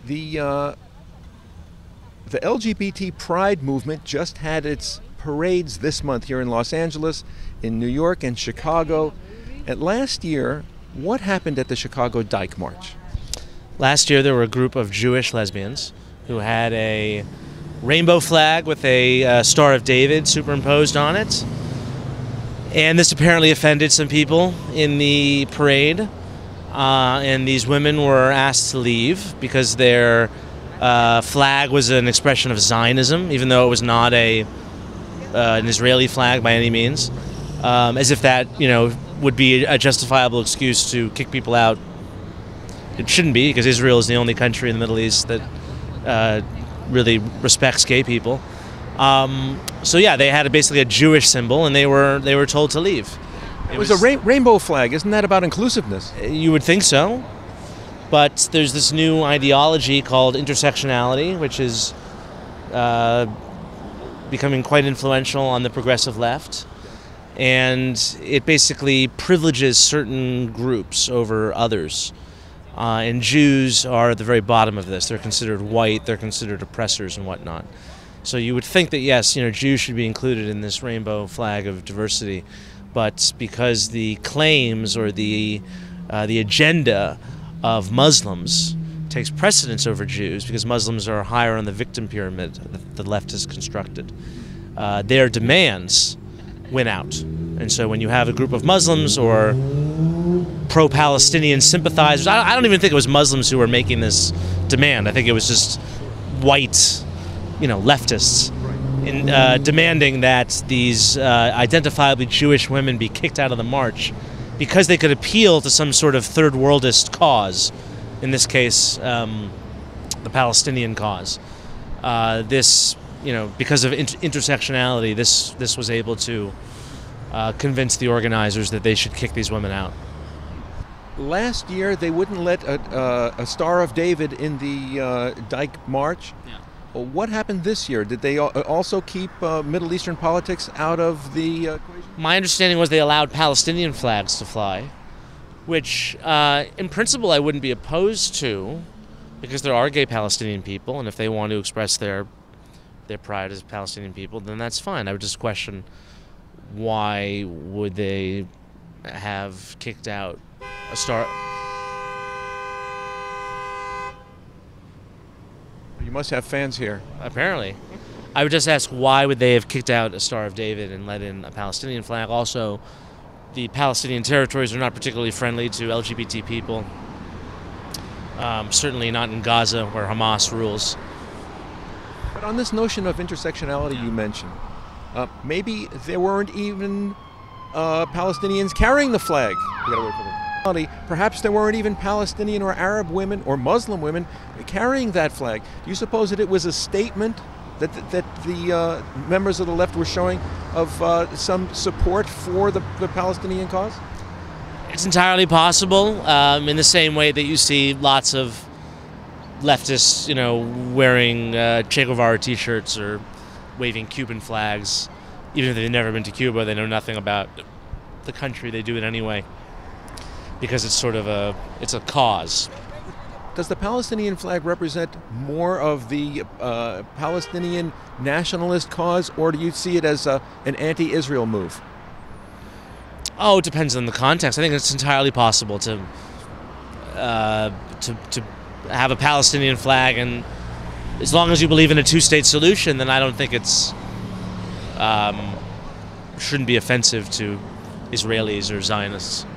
The LGBT Pride movement just had its parades this month here in Los Angeles, in New York, and Chicago. And last year, what happened at the Chicago Dyke March? Last year there were a group of Jewish lesbians who had a rainbow flag with a Star of David superimposed on it. And this apparently offended some people in the parade. And these women were asked to leave because their flag was an expression of Zionism, even though it was not an Israeli flag by any means. As if that, would be a justifiable excuse to kick people out. It shouldn't be, because Israel is the only country in the Middle East that really respects gay people. So yeah, they had basically a Jewish symbol, and they were told to leave. It was a rainbow flag. Isn't that about inclusiveness? You would think so, but there's this new ideology called intersectionality, which is becoming quite influential on the progressive left. And it basically privileges certain groups over others. And Jews are at the very bottom of this. They're considered white, they're considered oppressors and whatnot. So you would think that, yes, Jews should be included in this rainbow flag of diversity. But because the claims or the agenda of Muslims takes precedence over Jews, because Muslims are higher on the victim pyramid that the left has constructed, their demands win out. And so when you have a group of Muslims or pro-Palestinian sympathizers, I don't even think it was Muslims who were making this demand. I think it was just white, leftists demanding that these identifiably Jewish women be kicked out of the march because they could appeal to some sort of third worldist cause, in this case, the Palestinian cause. Because of intersectionality, this was able to convince the organizers that they should kick these women out. Last year, they wouldn't let a Star of David in the Dyke March. Yeah. Well, what happened this year? Did they also keep Middle Eastern politics out of the equation? My understanding was they allowed Palestinian flags to fly, which in principle I wouldn't be opposed to, because there are gay Palestinian people, and if they want to express their pride as Palestinian people, then that's fine. I would just question, why would they have kicked out a Star? You must have fans here. Apparently. I would just ask, why would they have kicked out a Star of David and let in a Palestinian flag? Also, the Palestinian territories are not particularly friendly to LGBT people. Certainly not in Gaza, where Hamas rules. But on this notion of intersectionality you mentioned, maybe there weren't even Palestinians carrying the flag. We gotta wait for them. Perhaps there weren't even Palestinian or Arab women or Muslim women carrying that flag. Do you suppose that it was a statement that the members of the left were showing of some support for the Palestinian cause? It's entirely possible, in the same way that you see lots of leftists, wearing Che Guevara t-shirts or waving Cuban flags. Even if they've never been to Cuba, they know nothing about the country. They do it anyway, because it's sort of a cause. Does the Palestinian flag represent more of the Palestinian nationalist cause, or do you see it as an anti-Israel move? Oh, it depends on the context. I think it's entirely possible to have a Palestinian flag, and as long as you believe in a two-state solution, then I don't think it's shouldn't be offensive to Israelis or Zionists.